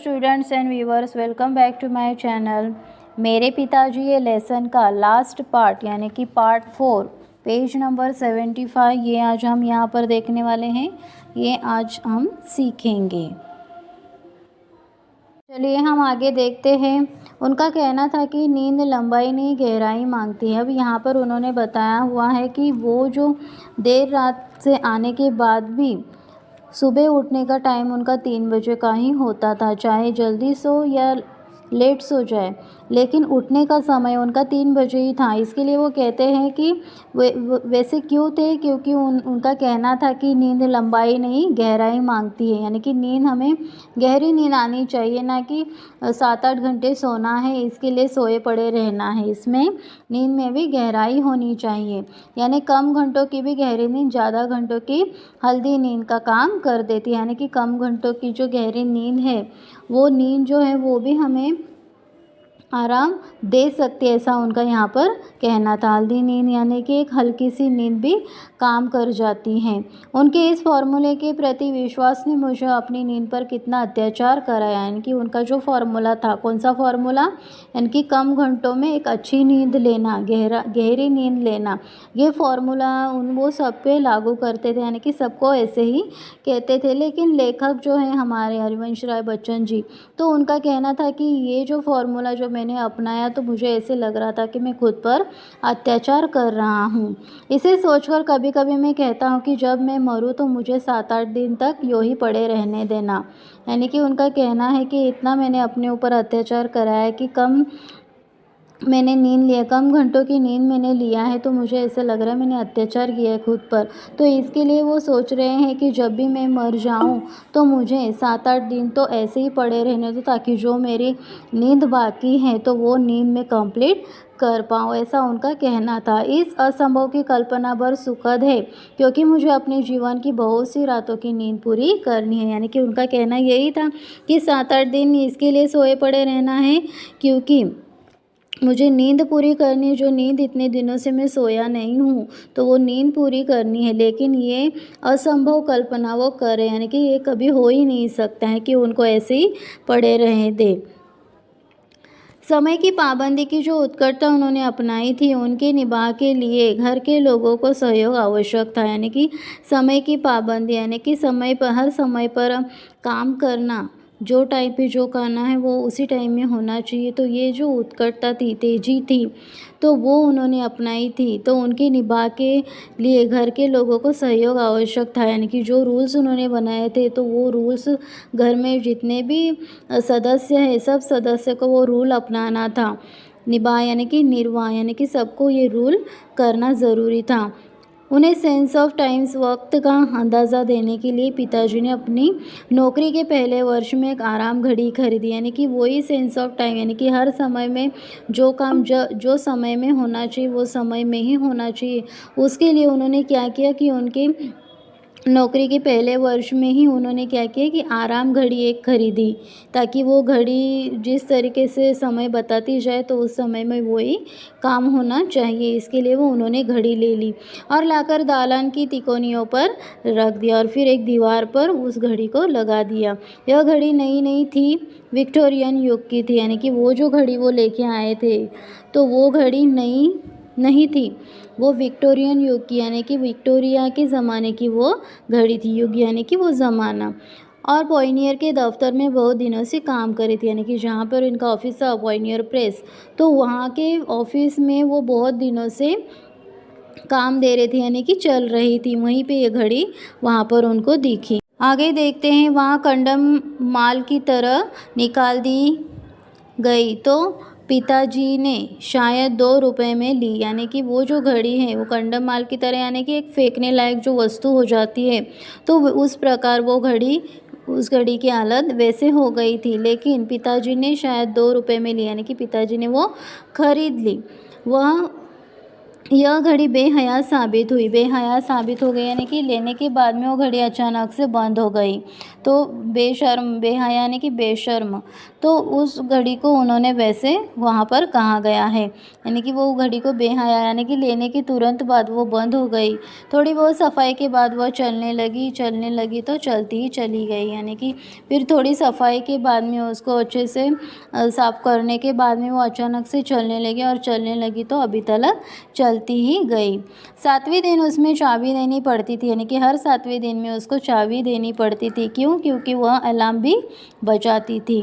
Students and viewers, welcome back to my channel. मेरे पिताजी ये लेसन का लास्ट पार्ट यानी कि पार्ट 4 पेज नंबर 75 ये आज हम यहाँ पर देखने वाले हैं। ये आज हम सीखेंगे। चलिए हम आगे देखते हैं। उनका कहना था कि नींद लंबाई नहीं गहराई मांगती है। अब यहाँ पर उन्होंने बताया हुआ है कि वो जो देर रात से आने के बाद भी सुबह उठने का टाइम उनका 3 बजे का ही होता था, चाहे जल्दी सो या लेट सो जाए, लेकिन उठने का समय उनका 3 बजे ही था। इसके लिए वो कहते हैं कि वैसे क्यों थे, क्योंकि उनका कहना था कि नींद लंबाई नहीं गहराई मांगती है, यानी कि नींद हमें गहरी नींद आनी चाहिए, ना कि 7-8 घंटे सोना है इसके लिए सोए पड़े रहना है। इसमें नींद में भी गहराई होनी चाहिए, यानी कम घंटों की भी गहरी नींद ज़्यादा घंटों की हल्दी नींद का काम कर देती है। यानी कि कम घंटों की जो गहरी नींद है वो नींद जो है वो भी हमें आराम दे सकती है, ऐसा उनका यहाँ पर कहना था। हल्दी नींद यानी कि एक हल्की सी नींद भी काम कर जाती है। उनके इस फॉर्मूले के प्रति विश्वास ने मुझे अपनी नींद पर कितना अत्याचार कराया। यानी कि उनका जो फॉर्मूला था, कौन सा फॉर्मूला, यानी कि कम घंटों में एक अच्छी नींद लेना, गहरी नींद लेना, ये फॉर्मूला वो सब पे लागू करते थे, यानी कि सबको ऐसे ही कहते थे। लेकिन लेखक जो है हमारे हरिवंश राय बच्चन जी, तो उनका कहना था कि ये जो फॉर्मूला जो मैंने अपनाया तो मुझे ऐसे लग रहा था कि मैं खुद पर अत्याचार कर रहा हूँ। इसे सोचकर कभी कभी मैं कहता हूँ कि जब मैं मरूँ तो मुझे 7-8 दिन तक यूँ ही पड़े रहने देना। यानी कि उनका कहना है कि इतना मैंने अपने ऊपर अत्याचार कराया है कि मैंने नींद लिया, कम घंटों की नींद मैंने लिया है, तो मुझे ऐसा लग रहा है मैंने अत्याचार किया है खुद पर। तो इसके लिए वो सोच रहे हैं कि जब भी मैं मर जाऊं तो मुझे 7-8 दिन तो ऐसे ही पड़े रहने दो, ताकि जो मेरी नींद बाकी है तो वो नींद में कंप्लीट कर पाऊँ, ऐसा उनका कहना था। इस असंभव की कल्पना भर सुखद है, क्योंकि मुझे अपने जीवन की बहुत सी रातों की नींद पूरी करनी है। यानी कि उनका कहना यही था कि 7-8 दिन इसके लिए सोए पड़े रहना है, क्योंकि मुझे नींद पूरी करनी है। जो नींद इतने दिनों से मैं सोया नहीं हूँ तो वो नींद पूरी करनी है। लेकिन ये असंभव कल्पना वो कर रहे हैं, यानी कि ये कभी हो ही नहीं सकता है कि उनको ऐसे ही पड़े रहे दे। समय की पाबंदी की जो उत्कटता उन्होंने अपनाई थी, उनके निभाव के लिए घर के लोगों को सहयोग आवश्यक था। यानी कि समय की पाबंदी, यानी कि समय पर, हर समय पर काम करना, जो टाइम पे जो करना है वो उसी टाइम में होना चाहिए। तो ये जो उत्कटता थी, तेजी थी, तो वो उन्होंने अपनाई थी। तो उनके निभाव के लिए घर के लोगों को सहयोग आवश्यक था। यानी कि जो रूल्स उन्होंने बनाए थे, तो वो रूल्स घर में जितने भी सदस्य हैं, सब सदस्य को वो रूल अपनाना था। निभा यानी कि निर्वाह, यानी कि सबको ये रूल करना ज़रूरी था। उन्हें सेंस ऑफ टाइम्स, वक्त का अंदाज़ा देने के लिए पिताजी ने अपनी नौकरी के पहले वर्ष में एक आराम घड़ी खरीदी। यानी कि वही सेंस ऑफ टाइम, यानी कि हर समय में जो काम जो समय में होना चाहिए वो समय में ही होना चाहिए। उसके लिए उन्होंने क्या किया कि उनके नौकरी के पहले वर्ष में ही उन्होंने क्या किया कि आराम घड़ी एक खरीदी, ताकि वो घड़ी जिस तरीके से समय बताती जाए तो उस समय में वही काम होना चाहिए। इसके लिए वो उन्होंने घड़ी ले ली और लाकर दालान की तिकोनियों पर रख दिया, और फिर एक दीवार पर उस घड़ी को लगा दिया। यह घड़ी नई नई थी, विक्टोरियन युग की थी। यानी कि वो जो घड़ी वो लेके आए थे तो वो घड़ी नई नहीं थी, वो विक्टोरियन युग की, यानी कि विक्टोरिया के ज़माने की वो घड़ी थी। युग यानी कि वो ज़माना। और पॉइनियर के दफ्तर में बहुत दिनों से काम करी थी, यानी कि जहाँ पर इनका ऑफिस था पॉइनियर प्रेस, तो वहाँ के ऑफिस में वो बहुत दिनों से काम दे रहे थे, यानी कि चल रही थी। वहीं पे ये घड़ी वहाँ पर उनको दिखी। आगे देखते हैं। वहाँ कंडम माल की तरह निकाल दी गई तो पिताजी ने शायद 2 रुपए में ली। यानी कि वो जो घड़ी है वो कंडम माल की तरह, यानी कि एक फेंकने लायक जो वस्तु हो जाती है, तो उस प्रकार वो घड़ी, उस घड़ी की हालत वैसे हो गई थी। लेकिन पिताजी ने शायद 2 रुपए में ली, यानी कि पिताजी ने वो खरीद ली। वह यह घड़ी बेहयात साबित हुई, बेहयात साबित हो गई यानी कि लेने के बाद में वो घड़ी अचानक से बंद हो गई। तो बेशर्म, बेहया यानी कि बेशर्म, तो उस घड़ी को उन्होंने वैसे वहाँ पर कहा गया है, यानी कि वो घड़ी को बेहया यानी कि लेने के तुरंत बाद वो बंद हो गई। थोड़ी बहुत सफाई के बाद वह चलने लगी तो चलती ही चली गई, यानी कि फिर थोड़ी सफाई के बाद में उसको अच्छे से साफ करने के बाद में वो अचानक से चलने लगी और चलने लगी तो अभी तक चलती ही गई। 7वें दिन उसमें चाबी देनी पड़ती थी, यानी कि हर 7वें दिन में उसको चाबी देनी पड़ती थी। क्यों? क्योंकि वह अलार्म भी बजाती थी।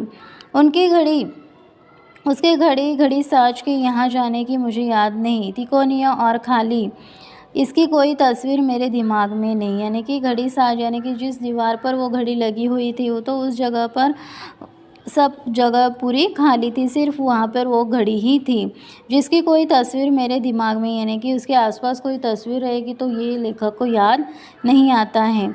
उसके घड़ी साज के यहाँ जाने की मुझे याद नहीं, तिकोनिया और खाली, इसकी कोई तस्वीर मेरे दिमाग में नहीं। यानी कि घड़ी साज यानी कि जिस दीवार पर वो घड़ी लगी हुई थी वो तो उस जगह पर सब जगह पूरी खाली थी, सिर्फ वहाँ पर वो घड़ी ही थी जिसकी कोई तस्वीर मेरे दिमाग में, यानी कि उसके आसपास कोई तस्वीर रहेगी तो ये लेखक को याद नहीं आता है।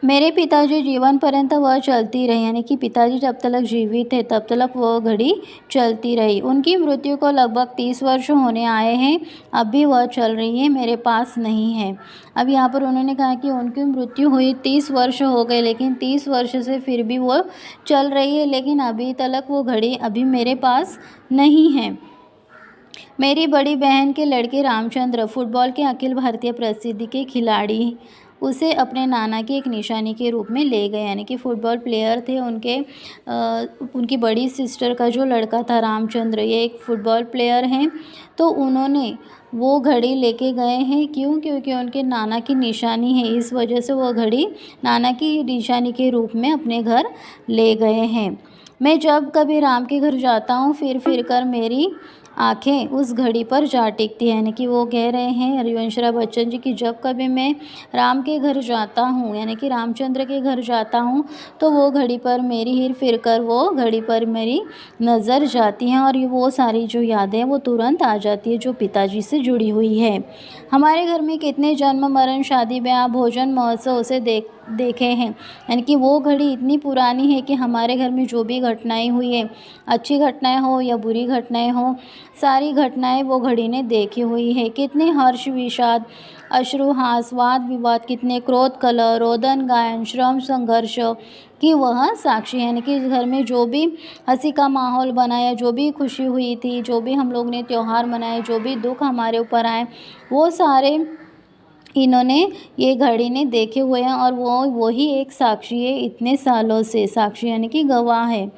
मेरे पिताजी जीवन पर्यंत वह चलती रही, यानी कि पिताजी जब तक जीवित थे तब तक वह घड़ी चलती रही। उनकी मृत्यु को लगभग 30 वर्ष होने आए हैं, अब भी वह चल रही है, मेरे पास नहीं है। अब यहाँ पर उन्होंने कहा कि उनकी मृत्यु हुई 30 वर्ष हो गए, लेकिन 30 वर्ष से फिर भी वो चल रही है, लेकिन अभी तक वो घड़ी अभी मेरे पास नहीं है। मेरी बड़ी बहन के लड़के रामचंद्र फुटबॉल के अखिल भारतीय प्रसिद्धि के खिलाड़ी उसे अपने नाना की एक निशानी के रूप में ले गए, यानी कि फुटबॉल प्लेयर थे उनकी बड़ी सिस्टर का जो लड़का था रामचंद्र, ये एक फुटबॉल प्लेयर हैं, तो उन्होंने वो घड़ी लेके गए हैं। क्यों? क्योंकि उनके नाना की निशानी है, इस वजह से वो घड़ी नाना की निशानी के रूप में अपने घर ले गए हैं। मैं जब कभी राम के घर जाता हूँ फिर कर मेरी आंखें उस घड़ी पर जा टिकती है, यानी कि वो कह रहे हैं हरिवंशराय बच्चन जी कि जब कभी मैं राम के घर जाता हूँ, यानी कि रामचंद्र के घर जाता हूँ, तो वो घड़ी पर मेरी फिर कर वो घड़ी पर मेरी नज़र जाती है और वो सारी जो यादें वो तुरंत आ जाती है जो पिताजी से जुड़ी हुई है। हमारे घर में कितने जन्म, मरण, शादी, ब्याह, भोजन, महोत्सव उसे देखे हैं, यानी कि वो घड़ी इतनी पुरानी है कि हमारे घर में जो भी घटनाएं हुई है, अच्छी घटनाएं हो या बुरी घटनाएं हो, सारी घटनाएं वो घड़ी ने देखी हुई है। कितने हर्ष, विषाद, अश्रु, हास, वाद विवाद, कितने क्रोध, कलह, रोदन, गायन, श्रम, संघर्ष की वह साक्षी है, यानी कि घर में जो भी हंसी का माहौल बनाया, जो भी खुशी हुई थी, जो भी हम लोग ने त्यौहार मनाए, जो भी दुख हमारे ऊपर आए, वो सारे इन्होंने ये घड़ी ने देखे हुए हैं और वो ही एक साक्षी है इतने सालों से, साक्षी यानी कि गवाह है।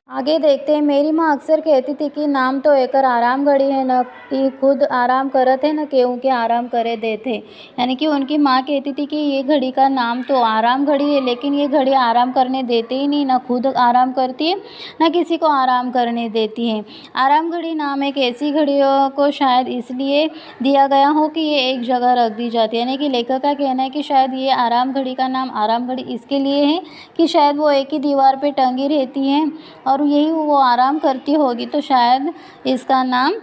आगे देखते हैं। मेरी माँ अक्सर कहती थी कि नाम तो एकर आराम घड़ी है, न कि खुद आराम करत है न केहू के आराम करे देते, यानी कि उनकी माँ कहती थी कि ये घड़ी का नाम तो आराम घड़ी है, लेकिन ये घड़ी आराम करने देते ही नहीं, ना खुद आराम करती है न किसी को आराम करने देती है। आराम घड़ी नाम एक ऐसी घड़ियों को शायद इसलिए दिया गया हो कि ये एक जगह रख दी जाती है, यानी कि लेखक का कहना है कि शायद ये आराम घड़ी का नाम आराम घड़ी इसके लिए है कि शायद वो एक ही दीवार पर टंगी रहती हैं और यही वो आराम करती होगी, तो शायद इसका नाम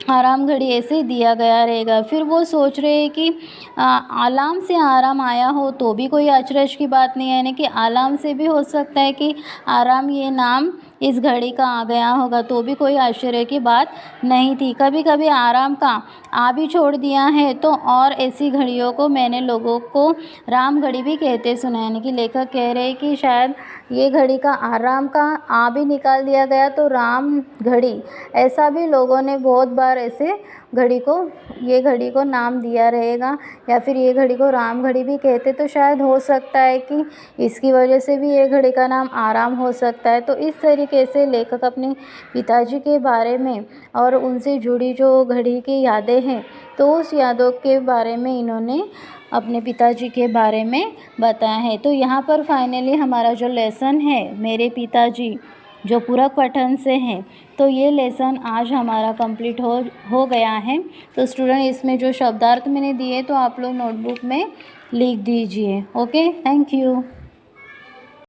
आराम घड़ी ऐसे दिया गया रहेगा। फिर वो सोच रहे हैं कि आलाम से आराम आया हो तो भी कोई अचरज की बात नहीं है, यानी कि आलाम से भी हो सकता है कि आराम ये नाम इस घड़ी का आ गया होगा, तो भी कोई आश्चर्य की बात नहीं थी। कभी कभी आराम का आ भी छोड़ दिया है तो और ऐसी घड़ियों को मैंने लोगों को राम घड़ी भी कहते सुना, यानी कि लेखक कह रहे हैं कि शायद ये घड़ी का आराम का आ भी निकाल दिया गया तो राम घड़ी, ऐसा भी लोगों ने बहुत बार ऐसे ये घड़ी को नाम दिया रहेगा, या फिर ये घड़ी को राम घड़ी भी कहते, तो शायद हो सकता है कि इसकी वजह से भी ये घड़ी का नाम आराम हो सकता है। तो इस तरीके से लेखक अपने पिताजी के बारे में और उनसे जुड़ी जो घड़ी की यादें हैं, तो उस यादों के बारे में इन्होंने अपने पिताजी के बारे में बताया है। तो यहाँ पर फाइनली हमारा जो लेसन है मेरे पिताजी, जो पूरक पठन से है, तो ये लेसन आज हमारा कंप्लीट हो गया है। तो स्टूडेंट इसमें जो शब्दार्थ मैंने दिए तो आप लोग नोटबुक में लिख दीजिए। Okay, thank you.